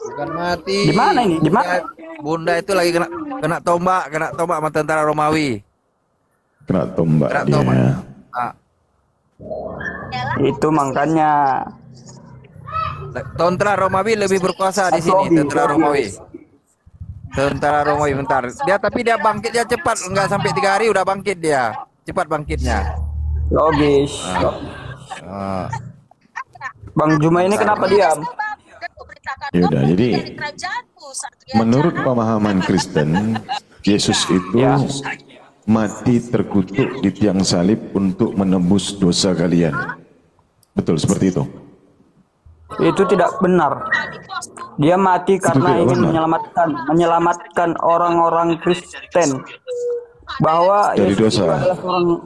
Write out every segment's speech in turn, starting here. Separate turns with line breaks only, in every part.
Bukan mati.
Di mana ini? Di mana?
Bunda itu lagi kena tombak sama tentara Romawi.
Kena tombak
Kena
dia.
tombak. Ah,
Itu makanya
tentara Romawi lebih berkuasa di sini. Tentara Romawi. Tentara Romawi bentar. Tapi dia bangkit dia cepat, enggak sampai 3 hari udah bangkit dia. Cepat bangkitnya.
logis.
Ah,
Bang Juma ini kenapa diam?
Ya udah, jadi menurut pemahaman Kristen, Yesus itu mati terkutuk di tiang salib untuk menebus dosa kalian. Betul seperti itu?
Itu tidak benar. Dia mati karena ingin menyelamatkan orang-orang Kristen. Bahwa
dari
Yesus
dosa.
itu adalah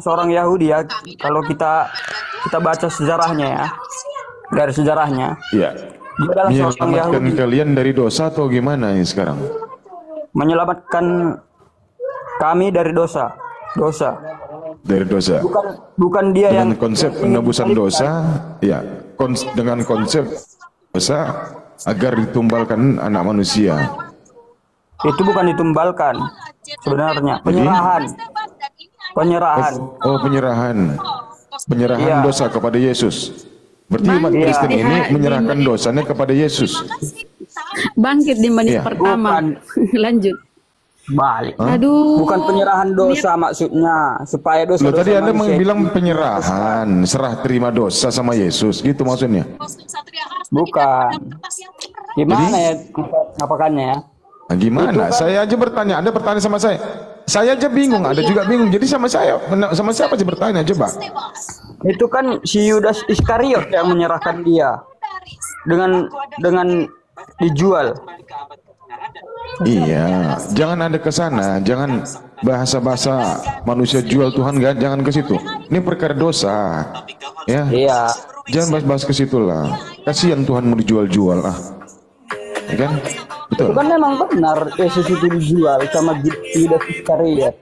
seorang Yahudi ya. Kalau kita baca sejarahnya ya, dari sejarahnya,
Ya.
dia adalah seorang
Menyelamatkan
Yahudi.
kalian dari dosa atau gimana ini sekarang?
Menyelamatkan kami dari dosa.
Dari dosa.
Bukan dia
Dengan
yang
konsep
ingin
penebusan
disalibkan.
dosa, ya. Dengan konsep dosa agar ditumbalkan anak manusia.
Itu bukan ditumbalkan sebenarnya, penyerahan.
Penyerahan
Iya.
dosa kepada Yesus. Berarti umat
Iya.
Kristen ini menyerahkan dosanya kepada Yesus.
Bangkit di menit
Iya.
pertama. Lanjut.
Balik.
Aduh.
Bukan penyerahan dosa maksudnya, supaya
Loh,
dosa-dosa
tadi Anda
manusia
bilang penyerahan, serah terima dosa sama Yesus, gitu maksudnya?
bukan. Gimana ya apakannya ya?
Nah, gimana? Saya aja bertanya, Anda bertanya sama saya. Saya aja bingung, Anda juga bingung. Jadi sama siapa aja bertanya, coba.
Itu kan si Yudas Iskariot yang menyerahkan dia dengan dijual.
Iya, jangan ada ke sana, jangan bahasa-bahasa manusia jual Tuhan, jangan ke situ. Ini perkara dosa. Ya.
Iya.
Jangan bahas-bahas ke situ lah. Kasihan Tuhan mau dijual-jual ah. Ya kan? Betul.
Itu kan memang benar Yesus itu dijual sama Yudas Iskariot.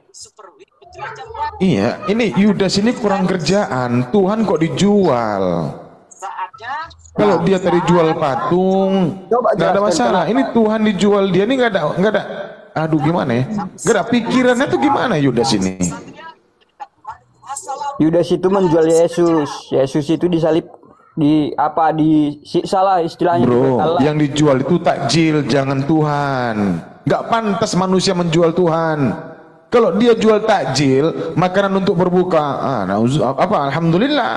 Iya, ini Yudas ini kurang kerjaan. Tuhan kok dijual? Kalau dia tadi jual patung, nggak ada masalah. Ini Tuhan dijual, dia ini nggak ada. Aduh, gimana ya? Nggak ada pikirannya tuh gimana Yudas ini?
Yudas itu menjual Yesus. Yesus itu disalib, disiksa lah istilahnya.
Bro, yang dijual itu takjil, jangan Tuhan. Nggak pantas manusia menjual Tuhan. Kalau dia jual takjil, makanan untuk berbuka, alhamdulillah.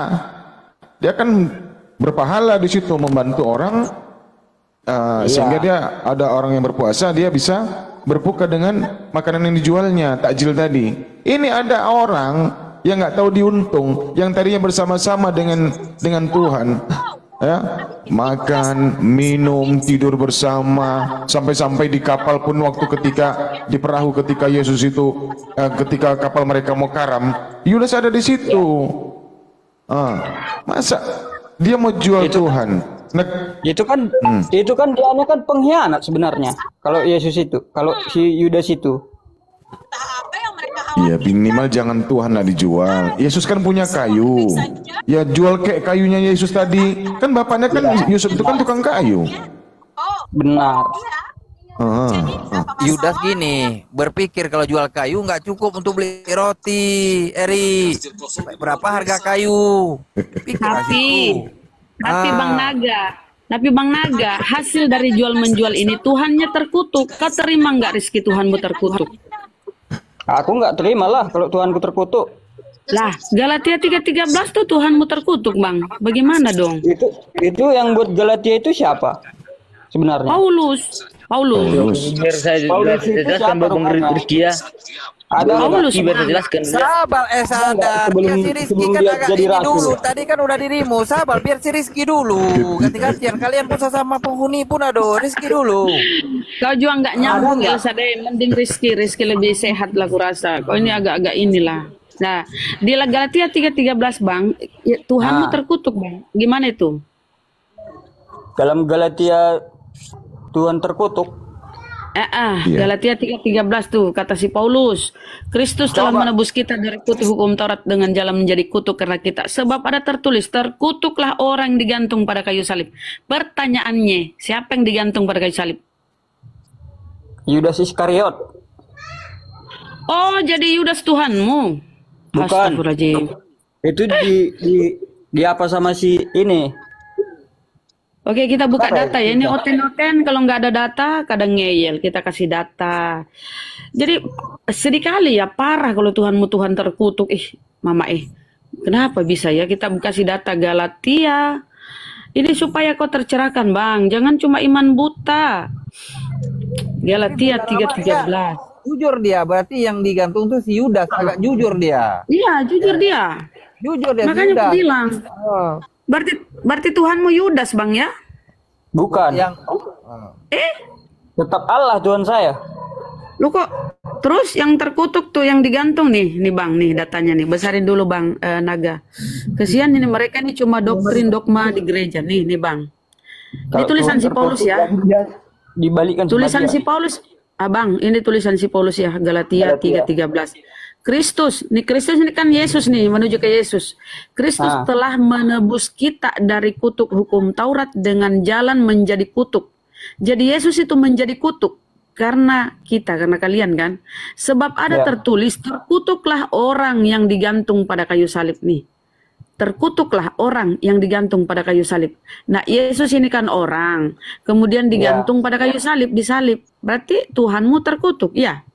Dia kan berpahala di situ membantu orang, sehingga dia ada orang yang berpuasa, dia bisa berbuka dengan makanan yang dijualnya, takjil tadi. Ini ada orang yang nggak tahu diuntung, yang tadinya bersama-sama dengan Tuhan, ya, makan, minum, tidur bersama, sampai-sampai di kapal pun waktu di perahu ketika Yesus itu, ketika kapal mereka mau karam, Yudas ada di situ. Masa dia mau jual Tuhan?
Itu kan dia kan pengkhianat sebenarnya. Kalau Yesus itu, kalau si Yudas itu.
Iya, minimal jangan Tuhan lah dijual. Yesus kan punya kayu. Ya jual kayak kayunya Yesus tadi. Kan bapaknya kan Yusuf itu kan tukang kayu.
Benar.
Yudas gini, berpikir kalau jual kayu nggak cukup untuk beli roti, Eri. Berapa harga kayu?
Tapi Bang Naga, hasil dari jual menjual ini Tuhannya terkutuk. Kau terima nggak rezeki Tuhanmu terkutuk?
Aku nggak terima lah kalau Tuhanku terkutuk.
Lah, Galatia 3:13 tuh Tuhanmu terkutuk, Bang. Bagaimana dong?
Itu yang buat Galatia itu siapa? Sebenarnya.
Paulus.
Biar saya jelaskan Bang Rizky ya.
Ada
Paulus.
Biar saya jelaskan.
Sabar, sadar. Biar si Rizky kan agak
jadi
ini
rasul.
dulu. Tadi kan udah dirimu. Sabar, biar si Rizky dulu. Ganti-gantian. Kalian pun sama penghuni pun aduh. Rizky dulu.
Kau juga nggak nyambung ya, Sadeh. Mending Rizky lebih sehat lah kurasa. Kau ini agak-agak inilah. Nah, di Galatia 3:13 Bang, ya, Tuhanmu terkutuk Bang. Gimana itu?
Dalam Galatia Tuhan terkutuk.
Iya.
Galatia 3:13 tuh kata si Paulus, Kristus telah menebus kita dari kutuk hukum Taurat dengan jalan menjadi kutuk karena kita. Sebab ada tertulis, terkutuklah orang yang digantung pada kayu salib. Pertanyaannya, siapa yang digantung pada kayu salib?
Yudas Iskariot.
Oh, jadi Yudas Tuhanmu.
Bukan.
Astagfirullahaladzim.
Itu di apa sama si ini?
Oke, kita buka
Apa ya?
data ya. Ini oten-oten kalau nggak ada data, kadang ngeyel. Kita kasih data. Jadi sedih kali ya, parah kalau Tuhanmu Tuhan terkutuk. Mama kenapa bisa ya? Kita kasih data Galatia. Ini supaya kau tercerahkan, Bang. Jangan cuma iman buta. Galatia 3:13.
Jujur dia, berarti yang digantung tuh si Yudas, agak jujur dia.
Iya, jujur dia.
Jujur dia.
Makanya
Yudas.
aku bilang.
Oh,
Berarti Tuhanmu Yudas, Bang ya?
Bukan.
yang
Tetap Allah Tuhan saya.
Lu kok terus yang terkutuk tuh yang digantung nih Bang, nih datanya nih. Besarin dulu Bang Naga. Kesian ini mereka nih cuma doktrin dogma di gereja nih Bang. Ini tulisan si Paulus ya.
Dibalikkan
Tulisan si
sebagian.
Paulus. Bang, ini tulisan si Paulus ya, Galatia 3:13. Kristus ini kan Yesus nih, menuju ke Yesus. Kristus telah menebus kita dari kutuk hukum Taurat dengan jalan menjadi kutuk. Jadi Yesus itu menjadi kutuk karena kalian kan. Sebab ada tertulis, terkutuklah orang yang digantung pada kayu salib nih. Terkutuklah orang yang digantung pada kayu salib. Nah, Yesus ini kan orang, kemudian digantung pada kayu salib, disalib. Berarti Tuhanmu terkutuk, ya?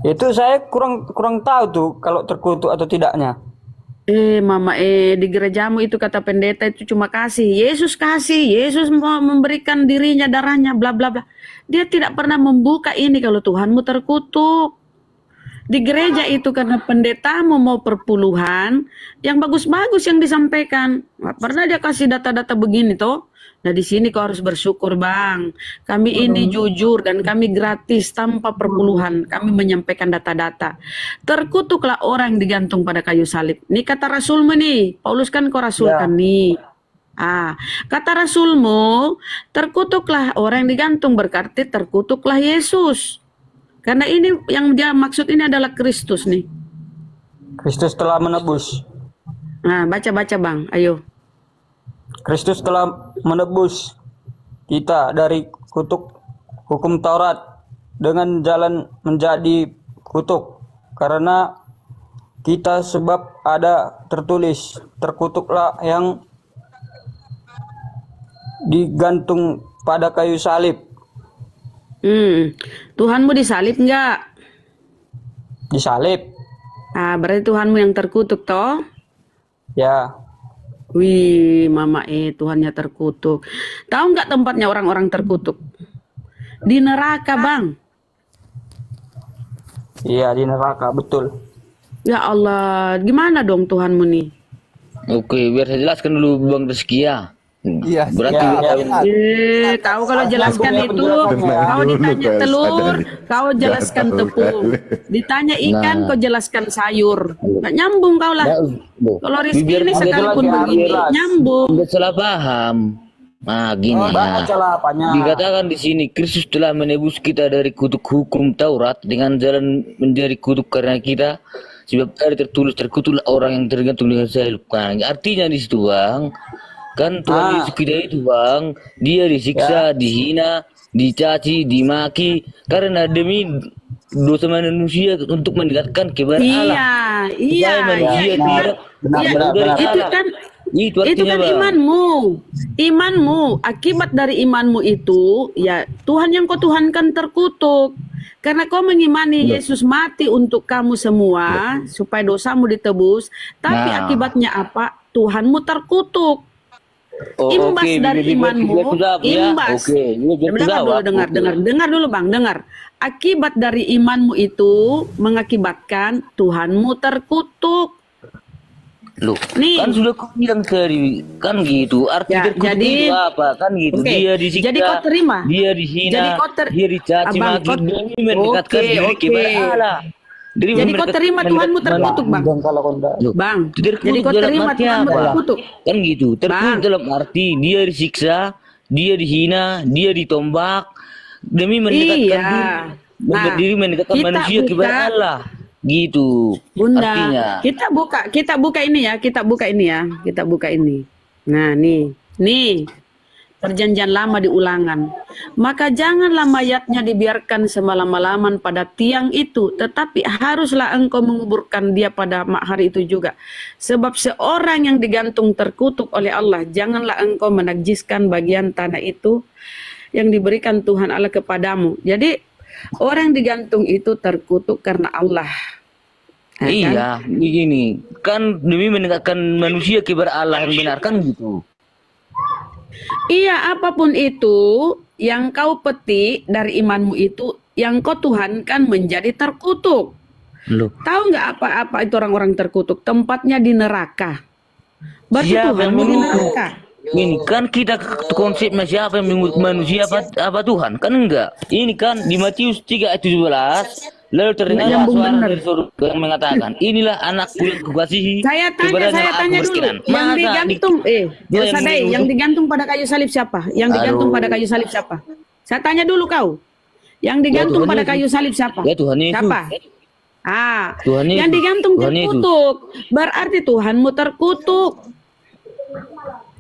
Itu saya kurang tahu tuh kalau terkutuk atau tidaknya.
Mama, di gerejamu itu kata pendeta itu cuma kasih. Yesus mau memberikan dirinya, darahnya, bla bla bla. Dia tidak pernah membuka ini kalau Tuhanmu terkutuk. Di gereja itu karena pendetamu mau perpuluhan, yang bagus-bagus yang disampaikan. Nggak pernah dia kasih data-data begini toh. Nah di sini kau harus bersyukur Bang. Kami ini jujur dan kami gratis tanpa perpuluhan. Kami menyampaikan data-data. Terkutuklah orang yang digantung pada kayu salib. Ini kata Rasulmu nih. Paulus kan kau rasulkan nih. Kata Rasulmu, terkutuklah orang yang digantung, berarti terkutuklah Yesus. Karena ini yang dia maksud ini adalah Kristus nih.
Kristus telah menebus.
Nah, baca-baca Bang, ayo.
Kristus telah menebus kita dari kutuk hukum Taurat dengan jalan menjadi kutuk karena kita, sebab ada tertulis, terkutuklah yang digantung pada kayu salib.
Tuhanmu disalib enggak?
Disalib.
Berarti Tuhanmu yang terkutuk toh?
Ya.
Wih, Mama Tuhannya terkutuk. Tahu nggak tempatnya orang-orang terkutuk? Di neraka, Bang.
Iya, di neraka, betul.
Ya Allah, gimana dong Tuhanmu nih?
Oke, biar saya jelaskan dulu Bang Rizky ya.
Iya,
Berarti
Kau kalau jelaskan itu, kau ditanya telur, kau jelaskan tepung. Ditanya ikan, kau jelaskan sayur. Nggak nyambung kau lah. Kalau Rizky ini sekalipun begini, nyambung.
Udah salah paham. Nah, gini. Dikatakan di sini Kristus telah menebus kita dari kutuk hukum Taurat dengan jalan menjadi kutuk karena kita. Sebab ada tertulis, terkutuklah orang yang tergantung dengan salib. Nah, artinya di situ Bang. Kan Tuhan Yesus kita itu Bang, dia disiksa, dihina, dicaci, dimaki karena demi dosa manusia untuk mendekatkan kepada Allah.
Iya. Itu kan imanmu. Akibat dari imanmu itu, ya Tuhan yang kau tuhankan terkutuk. Karena kau mengimani Yesus mati untuk kamu semua supaya dosamu ditebus, tapi akibatnya apa? Tuhanmu terkutuk. Imbas dari imanmu, imbas. Dengar dulu Bang, dengar. Akibat dari imanmu itu mengakibatkan Tuhanmu terkutuk.
Loh,
nih.
Kan sudah kau bilang tadi, kan gitu. Arti terkutuk itu apa? Kan gitu. Dia disiksa,
jadi kau terima.
Dia dihina, dia dicaci maki, demi mendekatkan diri kepada Allah.
Jadi kau terima Tuhanmu terkutuk Bang. Bang, jadi kau terima Tuhanmu terkutuk.
Kan gitu. Terkutuk dalam arti dia disiksa, dia dihina, dia ditombak. demi mendekatkan
Iya.
diri mendekatkan
kita
manusia kepada
buka,
Allah. Gitu.
Bunda,
Artinya.
kita buka ini ya, kita buka ini ya, kita buka ini. Nah, nih, perjanjian lama di Ulangan. Maka janganlah mayatnya dibiarkan semalam-malaman pada tiang itu, tetapi haruslah engkau menguburkan dia pada hari itu juga. Sebab seorang yang digantung terkutuk oleh Allah, janganlah engkau menajiskan bagian tanah itu yang diberikan Tuhan Allah kepadamu. Jadi orang digantung itu terkutuk karena Allah. Ya kan?
Iya, begini. Kan demi mendekatkan manusia kepada Allah yang benar kan gitu.
Iya, apapun itu yang kau petik dari imanmu itu, yang kau tuhankan menjadi terkutuk.
Loh.
Tahu nggak apa-apa itu orang-orang terkutuk? Tempatnya di neraka. Berarti
Siapa yang
Tuhanmu di
mengutuk?
neraka.
Ini kan kita konsepnya siapa yang mengutuk manusia apa Tuhan? Kan enggak. Ini kan di Matius 3 ayat 17 lalu terdengar
nyambung
suara
bener.
dari surga yang mengatakan, inilah anakku yang kukasihi.
Saya tanya dulu, yang digantung, yang digantung pada kayu salib siapa? Yang digantung pada kayu salib siapa? Saya tanya dulu kau. Yang digantung
Tuhan
pada
Yesus.
kayu salib siapa?
Ya Tuhan Yesus.
Siapa?
Tuhan Yesus.
Yang digantung
Tuhan Yesus.
terkutuk. Berarti Tuhanmu terkutuk.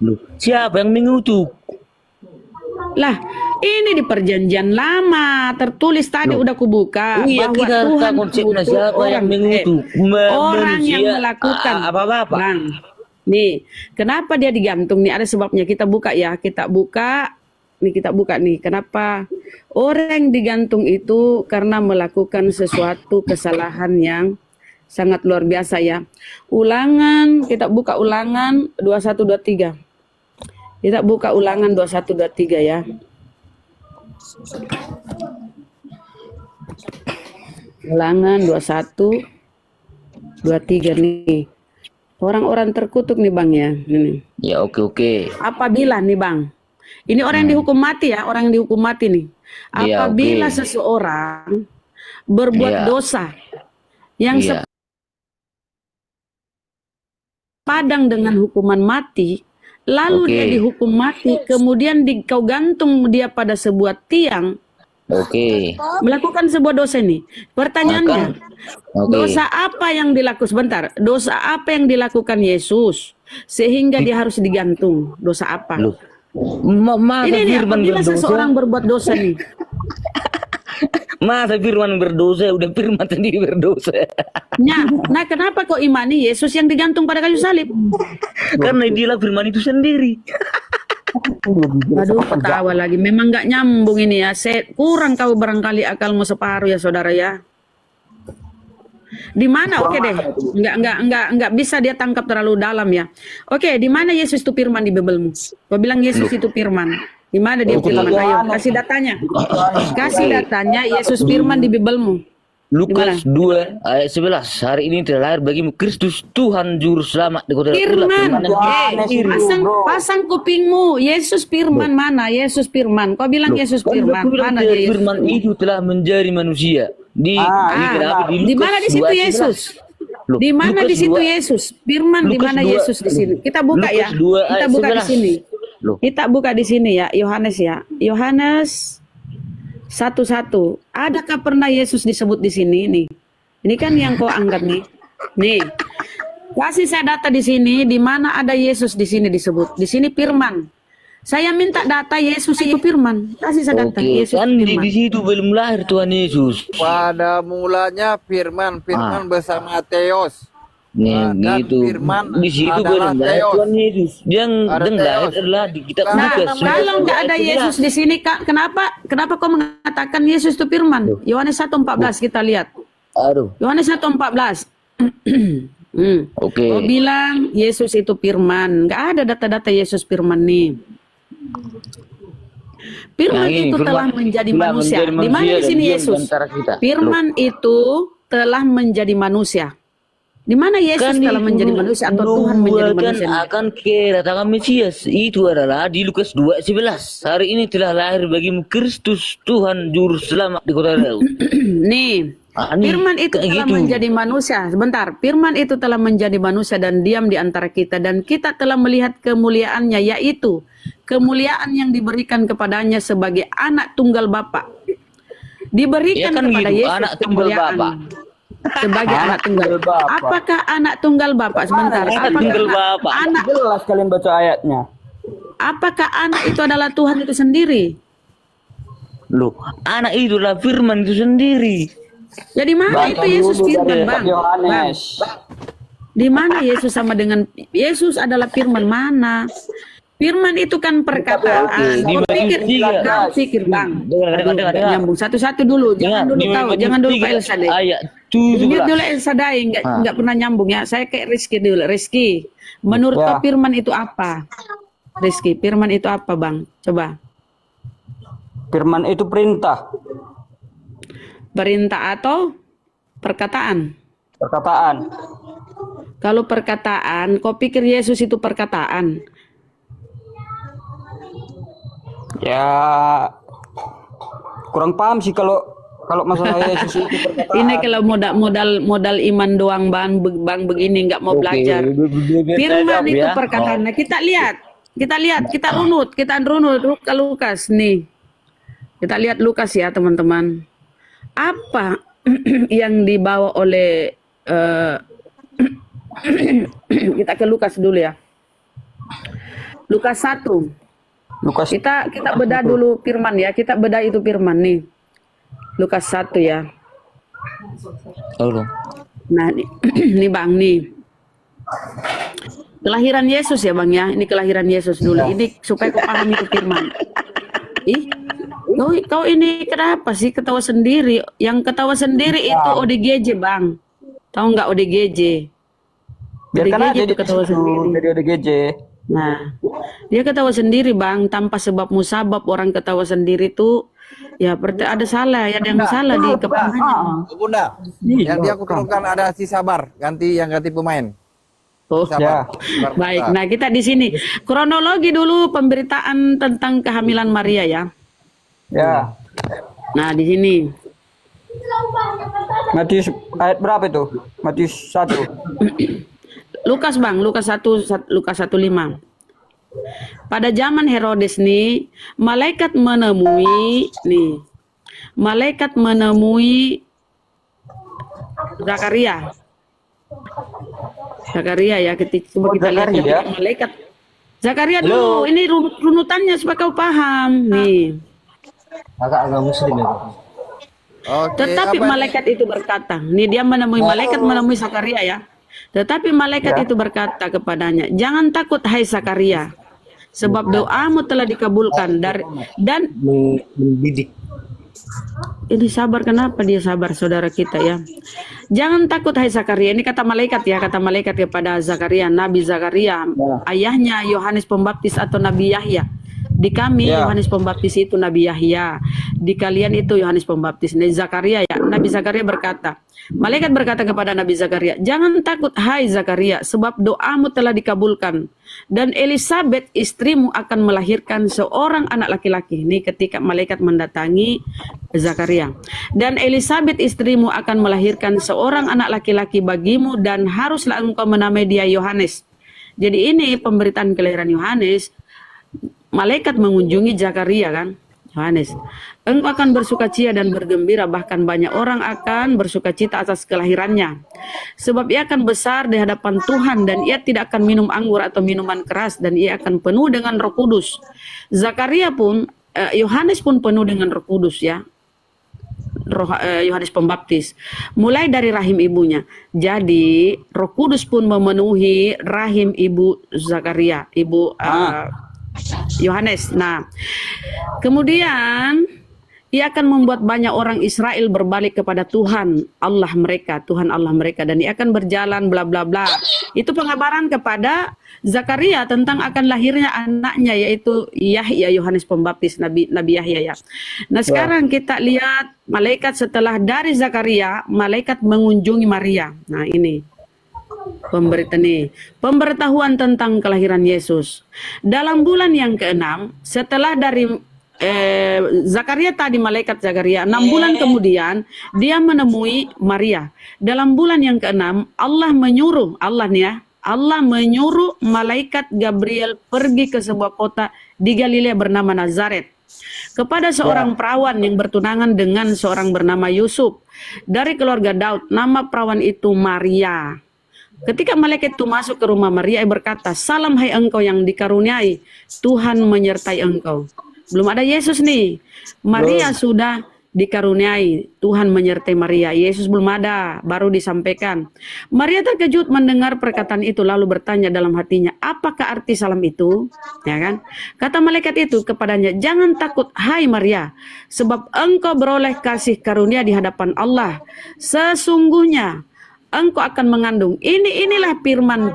Loh, siapa yang mengutuk?
Lah, ini di perjanjian lama tertulis tadi udah kubuka
Iya,
bahwa
kita
Tuhan
konsepnya
mengutuk
siapa yang mengutuk
orang yang
manusia,
melakukan
apa-apa.
Bang, nih, kenapa dia digantung nih? Ada sebabnya. Kita buka ya, kita buka nih. Kenapa orang yang digantung itu? Karena melakukan sesuatu kesalahan yang sangat luar biasa ya. Ulangan, kita buka Ulangan 2123. Kita buka Ulangan 2123 ya. Ulangan 2123 nih. Orang-orang terkutuk nih Bang ya. Ini.
Ya oke.
Apabila nih Bang. Ini orang yang dihukum mati ya, orang yang dihukum mati nih.
Ya,
Apabila
oke.
seseorang berbuat
Ya.
dosa yang
Iya.
sepadang dengan hukuman mati, lalu
Oke.
dia dihukum mati, kemudian kau gantung dia pada sebuah tiang,
Oke.
melakukan sebuah dosa nih. Pertanyaannya,
Oke.
dosa apa yang dilakukan? Sebentar, dosa apa yang dilakukan Yesus sehingga dia harus digantung? Dosa apa?
Loh. Masa
Ini nih,
Firman
apabila
berdosa?
seseorang berbuat dosa nih,
Masa Firman berdosa? Udah Firman sendiri berdosa.
nah kenapa kau imani Yesus yang digantung pada kayu salib?
Karena dia Firman itu sendiri.
Aduh, ketawa lagi. Memang nggak nyambung ini ya. Kurang kau barangkali akalmu separuh ya saudara ya. Di mana? Oke deh. Nggak bisa dia tangkap terlalu dalam ya. Oke, di mana Yesus itu firman di Bibelmu? Kau bilang Yesus itu firman. Di mana dia firman? Ayo, kasih datanya. Kasih datanya Yesus firman di Bibelmu.
Lukas 2 ayat 11. Hari ini telah lahir bagimu Kristus Tuhan Juru Selamat di kota
Firman. Pasang kupingmu. Yesus firman mana? Yesus firman. Kau bilang Yesus firman. Mana dia Yesus?
Firman itu telah menjadi manusia. Di
mana di situ Yesus? Di mana di situ Yesus? Firman di mana Yesus di sini? Kita buka ya. Kita buka di sini. Kita buka di sini ya, Yohanes ya. Yohanes 1:1. Adakah pernah Yesus disebut di sini nih? Ini kan yang kau angkat nih. Nih. Kasih saya data di sini di mana ada Yesus di sini disebut. Di sini firman. Saya minta data Yesus itu firman. Kasih saya data Yesus
kan
firman.
di situ belum lahir Tuhan Yesus.
Pada mulanya firman bersama Theos.
Nih,
Dan
gitu.
firman
Di situ
adalah
belum lahir
Theos.
Tuhan Yesus. Yang
Ada
lahir
Theos.
adalah di kitab
Nah,
Lukas.
Kalau nggak ada Yesus di sini, Kak, kenapa kau mengatakan Yesus itu firman? Yohanes 1:14 kita lihat.
Aduh.
Yohanes 1:14.
Oke.
Kau bilang Yesus itu firman. Nggak ada data-data Yesus firman nih. Firman
Yang ini,
itu
firman
telah menjadi
telah
manusia.
menjadi
Di mana
manusia
di
dan
sini
diam di
Yesus?
antara kita.
Firman itu telah menjadi manusia. Di mana Yesus telah menjadi manusia atau Tuhan menjadi manusia?
Akan kedatangan Mesias. Itu adalah di Lukas 2:11. Hari ini telah lahir bagimu Kristus Tuhan Juru Selamat di kota Daud.
Nih, Firman itu telah menjadi manusia. Sebentar, Firman itu telah menjadi manusia dan diam di antara kita, dan kita telah melihat kemuliaannya, yaitu kemuliaan yang diberikan kepadanya sebagai anak tunggal Bapa. Diberikan kepada Yesus
anak tunggal
kemuliaan
Bapa.
sebagai anak tunggal Bapa. Apakah anak tunggal Bapa? Sebentar.
Anak tunggal Bapa.
Anak,
Jelas kalian baca ayatnya.
apakah anak itu adalah Tuhan itu sendiri?
Loh, anak itulah firman itu sendiri.
Jadi mana
Baca
itu Yesus
dulu
firman,
dari
Bang?
Yohanes.
Di mana Yesus sama dengan Yesus adalah firman mana? Firman itu kan perkataan.
Di
Kau pikir,
Matius 3.
kau pikir, Bang.
Dengar.
Nyambung satu-satu dulu. Jangan dulu kau, jangan dulu Pak Elsadeh.
Ayat
Mute
17.
dulu Elsadeh, enggak pernah nyambung ya. Saya kayak Rizky dulu. Rizky, menurut
Ya.
kau firman itu apa? Rizky, firman itu apa, Bang? Coba.
Firman itu perintah,
Perintah atau perkataan?
perkataan.
Kalau perkataan, kau pikir Yesus itu perkataan?
Ya kurang paham sih kalau masalah Yesus itu perkataan.
Ini kalau modal iman doang bang begini nggak mau belajar. Firman itu perkataan. Nah, kita runut ke Lukas nih. Kita lihat Lukas ya teman-teman. Apa yang dibawa oleh kita ke Lukas dulu ya. Lukas 1.
Lukas
Kita bedah dulu firman ya. Kita bedah itu firman nih. Lukas 1 ya.
Tolong.
Nah, ini Bang nih. Kelahiran Yesus ya Bang ya. Ini kelahiran Yesus dulu. Ini supaya kau paham itu firman. Ih, kau ini kenapa sih ketawa sendiri? Yang ketawa sendiri itu ODGJ Bang. Tahu nggak ODGJ?
biarkan
ODGJ
aja
itu ketawa sendiri.
dari ODGJ.
Nah, dia ketawa sendiri Bang, tanpa sebab musabab. Orang ketawa sendiri tuh ya berarti ada salah, ya ada yang salah di kepalanya.
Bunda, yang dia aku turunkan ada si Sabar, ganti pemain.
Oh,
Ya.
Sabar.
baik. Nah, kita di sini kronologi dulu pemberitaan tentang kehamilan Maria ya.
Ya.
Nah, di sini
Matius ayat berapa itu? Matius 1.
Lukas Bang, Lukas 1:5. Pada zaman Herodes nih, malaikat menemui Zakaria. Zakaria ya, coba kita lihat
Zakaria.
malaikat. Zakaria dulu, ini runutannya supaya kau paham nih.
Agak muslim ya.
Oke,
Tetapi
apa
malaikat itu berkata, nih dia menemui Zakaria ya. Tetapi malaikat itu berkata kepadanya, jangan takut hai Zakaria, sebab doamu telah dikabulkan dan
Mendidik.
ini sabar, kenapa dia sabar saudara kita ya. Jangan takut hai Zakaria, ini kata malaikat ya, kata malaikat kepada Zakaria, Nabi Zakaria, ayahnya Yohanes Pembaptis atau Nabi Yahya. Di kami Yohanes Pembaptis itu Nabi Yahya, di kalian itu Yohanes Pembaptis. Nabi Zakaria ya, Nabi Zakaria berkata, malaikat berkata kepada Nabi Zakaria, jangan takut hai Zakaria, sebab doamu telah dikabulkan, dan Elisabeth istrimu akan melahirkan seorang anak laki-laki. Ini ketika malaikat mendatangi Zakaria. Dan Elisabeth istrimu akan melahirkan seorang anak laki-laki bagimu, dan haruslah engkau menamai dia Yohanes. Jadi ini pemberitaan kelahiran Yohanes. Malaikat mengunjungi Zakaria kan, Yohanes. Engkau akan bersukacita dan bergembira, bahkan banyak orang akan bersukacita atas kelahirannya. Sebab ia akan besar di hadapan Tuhan, dan ia tidak akan minum anggur atau minuman keras, dan ia akan penuh dengan Roh Kudus. Zakaria pun, Yohanes pun penuh dengan Roh Kudus ya. Yohanes Pembaptis mulai dari rahim ibunya. Jadi Roh Kudus pun memenuhi rahim ibu Zakaria, ibu Yohanes. Nah, kemudian ia akan membuat banyak orang Israel berbalik kepada Tuhan Allah mereka, dan ia akan berjalan bla bla bla. Itu pengabaran kepada Zakaria tentang akan lahirnya anaknya, yaitu Yahya, Yohanes Pembaptis, Nabi Yahya ya. Nah, sekarang kita lihat malaikat setelah dari Zakaria, malaikat mengunjungi Maria. Nah, ini pemberitahuan tentang kelahiran Yesus. Dalam bulan yang ke-6 setelah dari Zakaria tadi, malaikat Zakaria 6 bulan kemudian dia menemui Maria. Dalam bulan yang ke-6 Allah menyuruh, Allah nih ya, Allah menyuruh malaikat Gabriel pergi ke sebuah kota di Galilea bernama Nazaret kepada seorang perawan yang bertunangan dengan seorang bernama Yusuf dari keluarga Daud. Nama perawan itu Maria. Ketika malaikat itu masuk ke rumah Maria, berkata, "Salam hai engkau yang dikaruniai, Tuhan menyertai engkau." Belum ada Yesus nih. Maria sudah dikaruniai, Tuhan menyertai Maria. Yesus belum ada, baru disampaikan. Maria terkejut mendengar perkataan itu, lalu bertanya dalam hatinya, apakah arti salam itu? Ya kan? Kata malaikat itu kepadanya, "Jangan takut hai Maria, sebab engkau beroleh kasih karunia di hadapan Allah. Sesungguhnya engkau akan mengandung." Inilah firman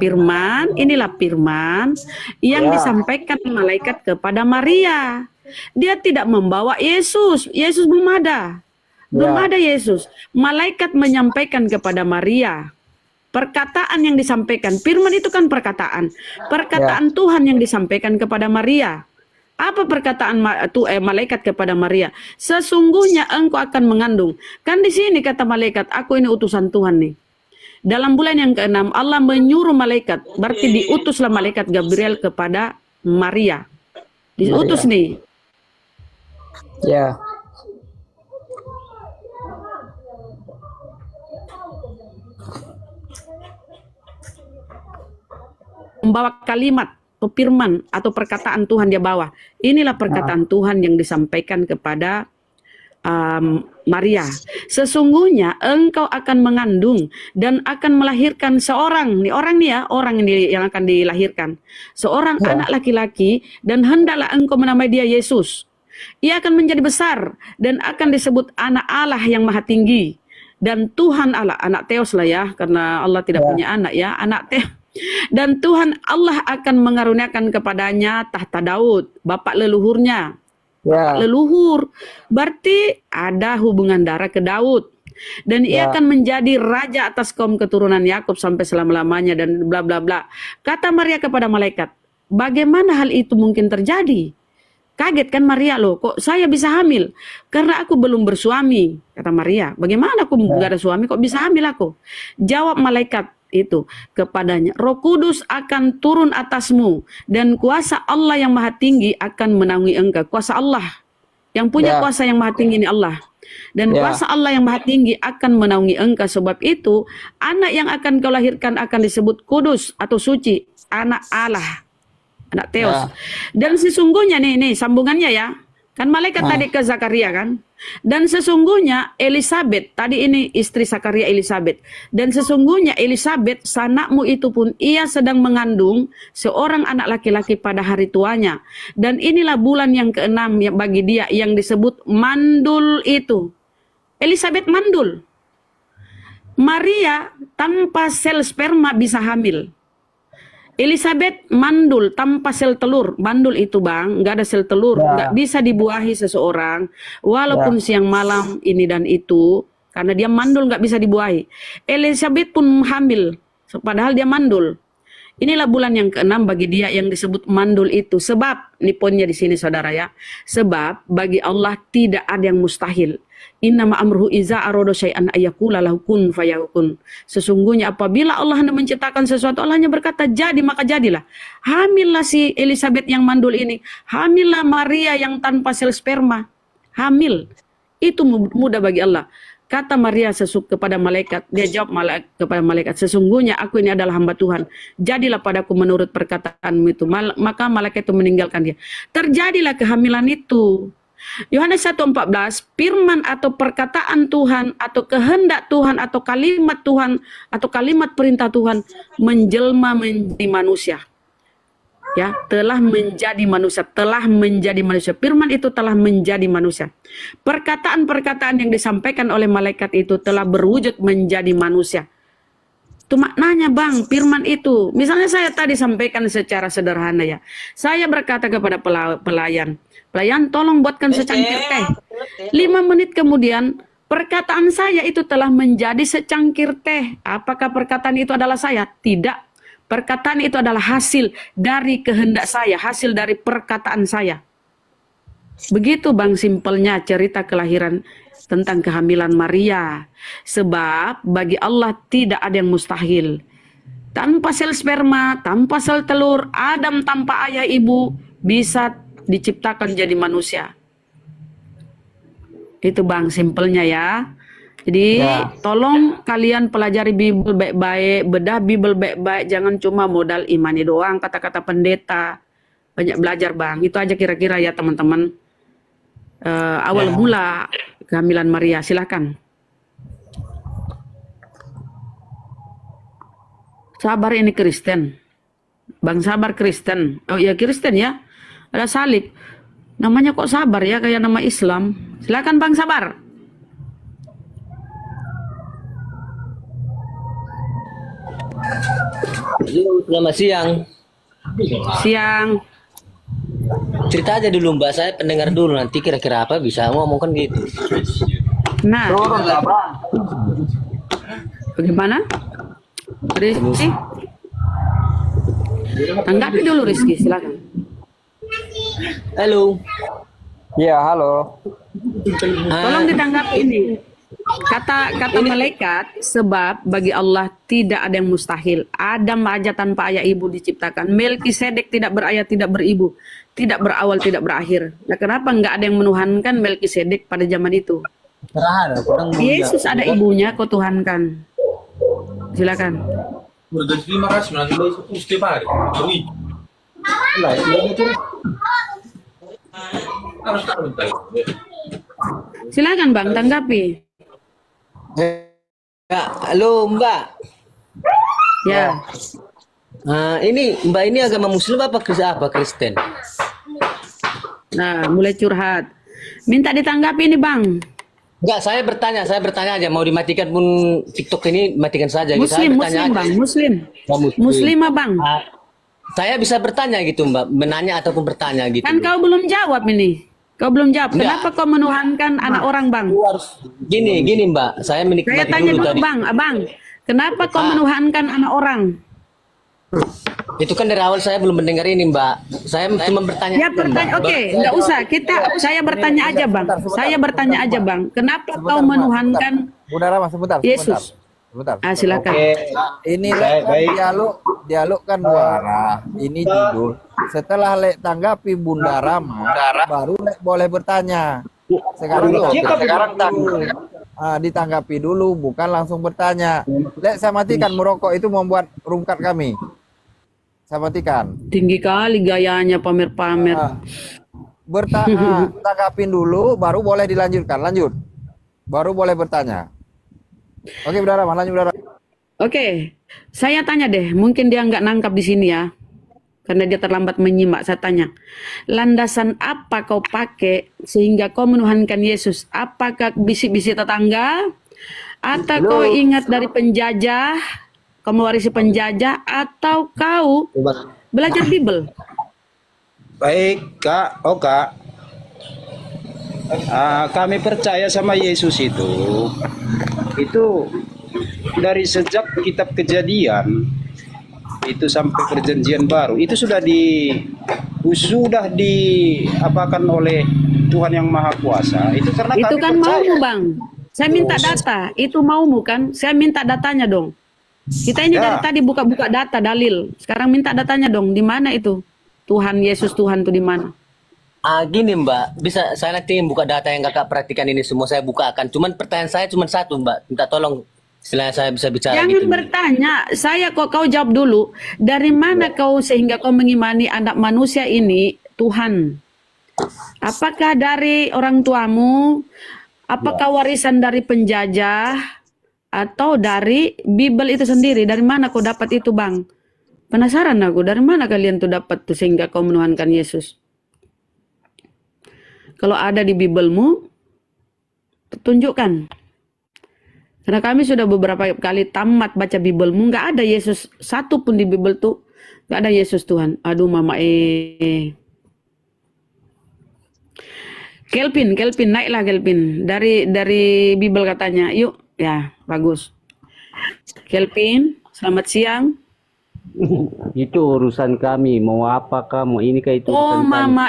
yang disampaikan malaikat kepada Maria. Dia tidak membawa Yesus. Yesus belum ada. Belum ada Yesus. Malaikat menyampaikan kepada Maria. Perkataan yang disampaikan. Firman itu kan perkataan. Perkataan Tuhan yang disampaikan kepada Maria. Apa perkataan malaikat kepada Maria? Sesungguhnya engkau akan mengandung. Kan di sini kata malaikat, aku ini utusan Tuhan nih. Dalam bulan yang ke-6 Allah menyuruh malaikat, berarti diutuslah malaikat Gabriel kepada Maria. Diutus nih.
Ya.
Membawa kalimat atau firman atau perkataan Tuhan dia bawa. Inilah perkataan Tuhan yang disampaikan kepada Maria. Sesungguhnya engkau akan mengandung dan akan melahirkan seorang, orang yang akan dilahirkan, seorang anak laki-laki, dan hendaklah engkau menamai dia Yesus. Ia akan menjadi besar dan akan disebut anak Allah yang maha tinggi dan Tuhan Allah, anak Theos lah ya, karena Allah tidak punya anak ya, anak Theos. Dan Tuhan Allah akan mengaruniakan kepadanya tahta Daud, bapak leluhurnya. Leluhur berarti ada hubungan darah ke Daud, dan ia akan menjadi raja atas kaum keturunan Yakub sampai selama-lamanya, dan bla bla bla. Kata Maria kepada malaikat, bagaimana hal itu mungkin terjadi? Kaget kan Maria, loh kok saya bisa hamil? Karena aku belum bersuami. Kata Maria, bagaimana aku gak ada suami kok bisa hamil aku? Jawab malaikat itu kepadanya, Roh Kudus akan turun atasmu dan kuasa Allah yang maha tinggi akan menaungi engkau. Kuasa Allah yang punya kuasa yang maha tinggi ini Allah, dan kuasa Allah yang maha tinggi akan menaungi engkau. Sebab itu anak yang akan kau lahirkan akan disebut kudus atau suci, anak Allah, anak Theos. Dan sesungguhnya nih sambungannya ya, kan malaikat tadi ke Zakaria kan. Dan sesungguhnya Elisabeth, tadi ini istri Zakaria Elisabeth. Dan sesungguhnya Elisabeth, sanakmu itu pun ia sedang mengandung seorang anak laki-laki pada hari tuanya. Dan inilah bulan yang ke-6 yang bagi dia yang disebut mandul itu. Elisabeth mandul. Maria tanpa sel sperma bisa hamil. Elisabeth mandul tanpa sel telur. Mandul itu bang, nggak ada sel telur, nggak bisa dibuahi seseorang walaupun siang malam ini dan itu, karena dia mandul nggak bisa dibuahi. Elisabeth pun hamil, padahal dia mandul. Inilah bulan yang ke-6 bagi dia yang disebut mandul itu. Sebab, ini poinnya di sini saudara ya. Sebab bagi Allah tidak ada yang mustahil. Innama amruhu iza arodo syai'an ayakula lahu kun fayakun. Sesungguhnya apabila Allah hendak menciptakan sesuatu, Allah hanya berkata jadi, maka jadilah. Hamillah si Elisabeth yang mandul ini, hamillah Maria yang tanpa sel sperma, hamil. Itu mudah bagi Allah. Kata Maria kepada malaikat, dia jawab kepada malaikat, sesungguhnya aku ini adalah hamba Tuhan, jadilah padaku menurut perkataanmu itu. Maka malaikat itu meninggalkan dia. Terjadilah kehamilan itu. Yohanes 1:14, firman atau perkataan Tuhan atau kehendak Tuhan atau kalimat Tuhan atau kalimat perintah Tuhan menjelma menjadi manusia. Ya, telah menjadi manusia, Firman itu telah menjadi manusia. Perkataan-perkataan yang disampaikan oleh malaikat itu telah berwujud menjadi manusia. Itu maknanya bang, firman itu. Misalnya saya tadi sampaikan secara sederhana ya. Saya berkata kepada pelayan, tolong buatkan secangkir teh. 5 menit kemudian, perkataan saya itu telah menjadi secangkir teh. Apakah perkataan itu adalah saya? Tidak. Perkataan itu adalah hasil dari kehendak saya, hasil dari perkataan saya. Begitu Bang simpelnya cerita kelahiran tentang kehamilan Maria. Sebab bagi Allah tidak ada yang mustahil. Tanpa sel sperma, tanpa sel telur, Adam tanpa ayah ibu bisa diciptakan jadi manusia. Itu Bang simpelnya ya. Jadi tolong kalian pelajari Bible baik-baik, bedah Bible baik-baik, jangan cuma modal imani doang, kata-kata pendeta. Banyak belajar Bang, itu aja kira-kira ya teman-teman. Awal mula kehamilan Maria, silakan. Sabar ini Kristen. Bang Sabar Kristen. Oh iya Kristen ya. Ada salib. Namanya kok Sabar ya, kayak nama Islam. Silakan Bang Sabar.
Selamat siang.
Siang.
Cerita aja dulu Mbak, saya pendengar dulu, nanti kira-kira apa bisa ngomong kan gitu.
Nah. Bagaimana? Rizky? Tanggapi dulu Rizky, silakan.
Halo.
Ya, halo.
Tolong ditanggapi ini. Kata malaikat, sebab bagi Allah tidak ada yang mustahil. Adam aja tanpa ayah ibu diciptakan. Melkisedek tidak berayah, tidak beribu, tidak berawal, tidak berakhir. Nah, kenapa nggak ada yang menuhankan Melkisedek pada zaman itu? Yesus ada ibunya, kau tuhankan. Silakan. Silakan Bang, tanggapi.
Ya, halo Mbak.
Ya.
Ini Mbak ini agama Muslim apa Kristen?
Nah, mulai curhat. Minta ditanggapi ini Bang.
Enggak, saya bertanya aja, mau dimatikan pun TikTok ini matikan saja.
Muslim,
saya
Muslim Bang, Muslim.
Oh,
Muslim Bang.
Saya bisa bertanya gitu Mbak, menanya ataupun bertanya gitu.
Kan kau belum jawab ini. Kau belum jawab. Kenapa kau menuhankan anak orang Bang?
Harus gini Mbak, saya menikmati
Saya tanya dulu
tadi.
Bang, Abang. Kenapa kau menuhankan anak orang?
Itu kan dari awal saya belum mendengar ini Mbak. Saya cuma bertanya.
Ya bertanya, oke, nggak usah. Saya bertanya aja Bang. Saya bertanya aja Bang. Kenapa kau menuhankan
Bunda Rama, sebentar.
Yesus?
Sebentar.
Silakan.
Ini kan dialog kan dua arah. Ini judul. Setelah Lek tanggapi Bunda Rama, baru Lek boleh bertanya. Sekarang ditanggapi dulu, bukan langsung bertanya. Lek saya matikan merokok itu membuat rungkat kami. Saya matikan.
Tinggi kali gayanya pamer-pamer.
Tanggapin dulu, baru boleh dilanjutkan. Lanjut. Baru boleh bertanya. Oke, Bunda Rama, lanjut Bunda Rama.
Oke, saya tanya deh. Mungkin dia nggak nangkap di sini ya. Karena dia terlambat menyimak, saya tanya. Landasan apa kau pakai sehingga kau menuhankan Yesus? Apakah bisik-bisik tetangga? Atau kau ingat dari penjajah? Kau mewarisi penjajah? Atau kau belajar Bible?
Baik, Kak. Oh, Kak. Kami percaya sama Yesus itu dari sejak kitab Kejadian itu sampai perjanjian baru itu sudah diapakan oleh Tuhan yang Maha Kuasa. Itu karena
itu
kami
kan
percaya.
maumu Bang. Saya minta data. Itu maumu kan? Saya minta datanya dong. Kita ini dari tadi buka-buka data dalil. Sekarang minta datanya dong. Di mana itu? Tuhan Yesus Tuhan tuh di mana?
Gini Mbak, bisa saya nanti buka data yang kakak perhatikan ini semua saya bukakan. Cuman pertanyaan saya cuma satu Mbak, minta tolong setelah saya bisa bicara.
Jangan
gitu,
bertanya, saya kau jawab dulu. Dari mana kau sehingga kau mengimani anak manusia ini Tuhan? Apakah dari orang tuamu? Apakah warisan dari penjajah? Atau dari Bible itu sendiri? Dari mana kau dapat itu Bang? Penasaran aku, dari mana kalian tuh dapat tuh sehingga kau menuhankan Yesus? Kalau ada di Biblemu, tunjukkan. Karena kami sudah beberapa kali tamat baca Biblemu, nggak ada Yesus satu pun di Bible tuh, nggak ada Yesus Tuhan. Aduh mama Kelvin naiklah Kelvin dari Bible katanya. Yuk, ya bagus. Kelvin, selamat siang.
Itu urusan kami, mau apa kamu ini kayak itu
Oh,
urusan kami.
mama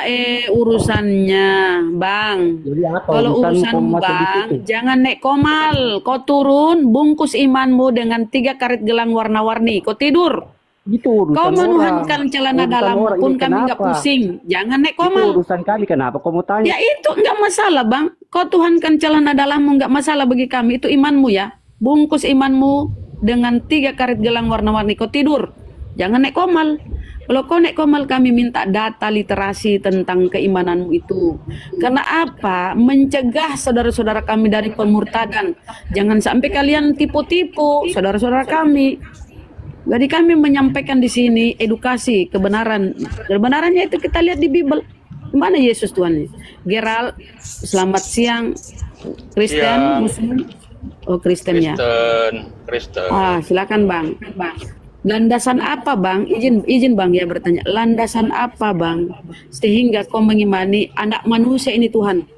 urusannya, Bang.
Jadi apa
Kalau
urusanmu
urusan
kamu masuk di
Bang,
situ?
jangan naik komal. Kau turun, bungkus imanmu dengan 3 karet gelang warna-warni. Kau tidur.
Itu urusan
Kau
orang.
menuhankan celana
Urusan
dalam
orang,
pun
ini
kami nggak
kenapa?
pusing. Jangan naik
Itu
komal.
urusan kami, kenapa kau mau tanya?
Ya itu nggak masalah, Bang. Kau tuhankan celana dalammu nggak masalah bagi kami. Itu imanmu ya. Bungkus imanmu dengan 3 karet gelang warna-warni. Kau tidur. Jangan naik komal. Kalau kau naik komal, kami minta data literasi tentang keimananmu itu. Karena apa? Mencegah saudara-saudara kami dari pemurtadan. Jangan sampai kalian tipu-tipu saudara-saudara kami. Jadi kami menyampaikan di sini edukasi kebenaran. Kebenarannya itu kita lihat di Bible. Mana Yesus Tuhan? Gerald, selamat siang. Kristen, Muslim? Oh, Kristen ya.
Kristen.
Silakan Bang. Landasan apa Bang? Izin Bang ya bertanya. Landasan apa Bang? Sehingga kau mengimani anak manusia ini Tuhan?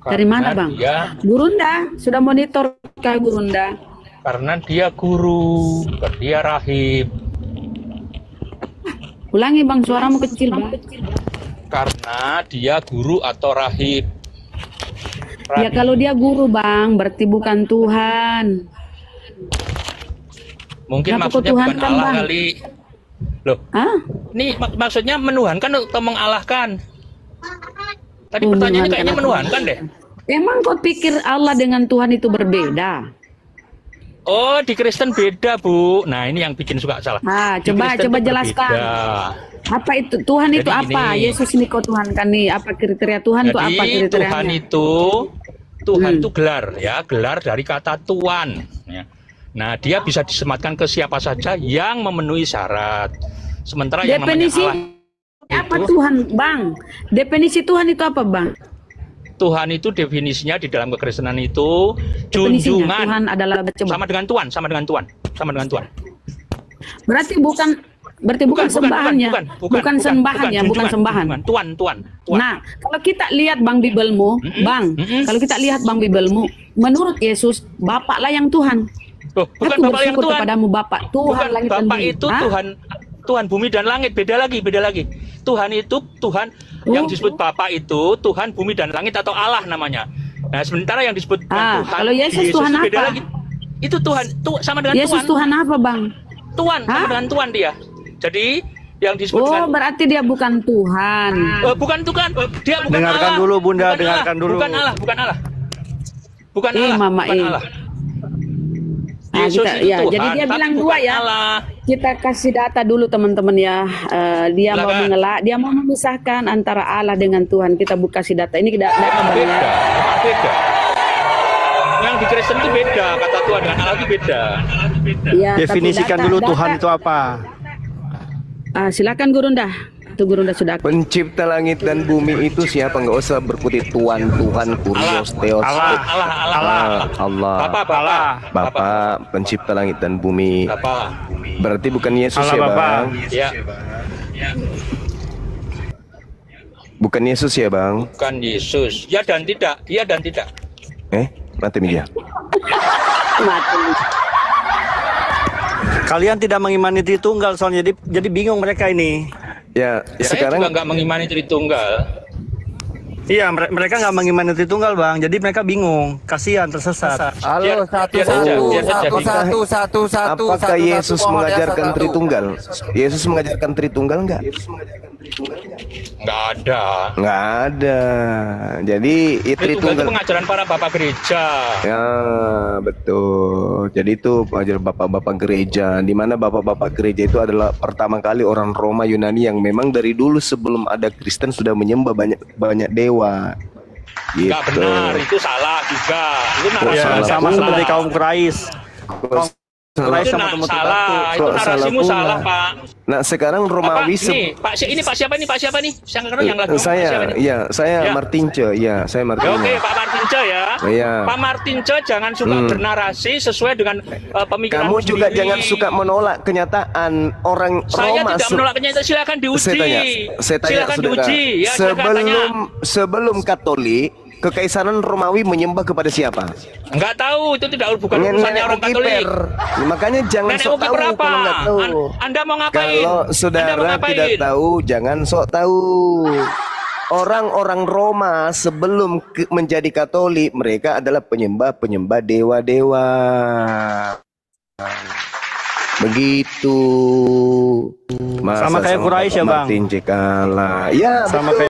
Dari mana Bang? Gurunda, sudah monitor kah Gurunda?
Karena dia guru, bukan dia rahib.
Ulangi Bang, suaramu kecil Bang.
Karena dia guru atau rahib.
Ya kalau dia guru Bang, berarti bukan Tuhan.
Mungkin
Kenapa
maksudnya
kau
bukan
tuhankan,
Allah
Bang?
kali. Loh, ini maksudnya menuhankan atau mengalahkan? Tadi pertanyaannya kayaknya menuhankan deh.
Emang kau pikir Allah dengan Tuhan itu berbeda?
Oh, di Kristen beda, Bu. Nah, ini yang bikin suka salah. Di
Coba
Kristen tuh
jelaskan.
berbeda.
Apa itu Tuhan itu
Jadi
apa?
gini.
Yesus ini kau tuhankan nih. Apa kriteria Tuhan itu apa
Jadi
kriterianya?
Tuhan itu gelar ya, gelar dari kata tuan. Ya. Nah, dia bisa disematkan ke siapa saja yang memenuhi syarat. Sementara yang
Definisi
namanya Allah
apa Tuhan, Bang? Definisi Tuhan itu apa, Bang?
Tuhan itu definisinya di dalam kekristenan itu
Definisinya
junjungan.
Tuhan adalah coba.
Sama dengan Tuhan, sama dengan Tuhan, sama dengan Tuhan.
Berarti bukan sembahannya, bukan sembahannya, bukan sembahan.
Tuhan.
Nah, kalau kita lihat Bang Bibelmu, Bang, kalau kita lihat Bang Bibelmu, menurut Yesus, Bapaklah yang Tuhan.
Oh, bukan
Aku
Bapak yang
bersyukur
Tuhan.
kepadamu Bapak, Tuhan
Bukan
langit dan
Bapak
bumi.
itu
Hah?
Tuhan bumi dan langit, beda lagi. Tuhan itu Tuhan yang disebut Bapa itu Tuhan bumi dan langit atau Allah namanya. Nah, sementara yang disebut Tuhan
kalau Yesus Tuhan
itu beda
apa?
lagi. Itu Tuhan sama dengan
Yesus
Tuhan.
Tuhan apa, Bang?
Tuhan sama dengan Tuhan dia. Jadi yang disebut dengan
berarti dia bukan Tuhan.
bukan Tuhan. Dia bukan
Dengarkan
Allah.
dulu, Bunda,
Bukan
dengarkan
Allah.
dulu.
Bukan Allah. Bukan
Mama,
Allah.
Yesus
Yesus itu Tuhan,
jadi dia
tapi
bilang
bukan
dua ya.
Allah.
Kita kasih data dulu teman-teman ya. Dia mau
Silakan.
dia mau memisahkan antara Allah dengan Tuhan. Kita buka kasih data ini data Bang ya.
Beda. Yang di Kristen itu beda, kata Tuhan dengan Allah itu beda.
Ya,
Definisikan
tapi
dulu
data-
Tuhan itu apa?
Silakan Gurunda. Itu Gurunda sudah.
Pencipta langit dan bumi itu siapa? Nggak usah berkutit Tuhan, Kurios, Theos.
Allah.
Bapak pencipta langit dan bumi.
Bapak.
Berarti bukan Yesus
Allah,
ya,
Bapak.
Bang?
Ya,
Bukan Yesus ya, Bang?
bukan Yesus. Ya dan tidak. Iya dan tidak.
Mati media.
Kalian tidak mengimani Tritunggal soalnya jadi bingung mereka ini.
Ya,
Saya
sekarang
juga nggak mengimani Tritunggal.
Iya, mereka nggak mengimani Tritunggal, Bang. Jadi mereka bingung, kasihan, tersesat.
Halo,
satu.
apakah Yesus mengajarkan Tritunggal? Yesus mengajarkan Tritunggal nggak?
Nggak ada.
Nggak ada. Jadi
Tritunggal itu
Tritunggal.
pengajaran para bapak gereja.
Ya, betul. Jadi itu pengajaran bapak-bapak gereja, di mana bapak-bapak gereja itu adalah pertama kali orang Roma Yunani yang memang dari dulu sebelum ada Kristen sudah menyembah banyak dewa. Gitu.
Nggak benar, itu salah juga. Itu narasi
Ya,
Anda
sama
salah.
seperti kaum Quraisy.
Salah.
Itu salah, itu narasimu salah, Pak.
Nah, sekarang Romawi
Ini Pak siapa nih? Yang lagu siapa nih?
saya
Ya.
Martince, saya
Ya,
Martince.
oke, Pak Martince ya.
Iya.
Pak Martince jangan suka bernarasi sesuai dengan pemikiran
Kamu juga jangan suka menolak kenyataan orang
Saya
Roma.
tidak menolak kenyataan, silakan diuji.
Saya tanya,
Silakan
saudara.
diuji. Ya, silakan tanya.
sebelum Katolik Kekaisaran Romawi menyembah kepada siapa?
Enggak tahu, itu tidak bukan urusannya
Nenek
orang Katolik.
Kiper. Makanya jangan
Nenek
sok
mau
tahu
kiper apa?
kalau nggak tahu.
Anda mau ngapain?
Kalau
Anda mau
saudara
ngapain?
tidak tahu, jangan sok tahu. Orang-orang Roma sebelum menjadi Katolik, mereka adalah penyembah dewa-dewa. Begitu.
Sama kayak Quraisy ya, Bang.
Martin Cekala. Ya,
Sama
betul.
kayak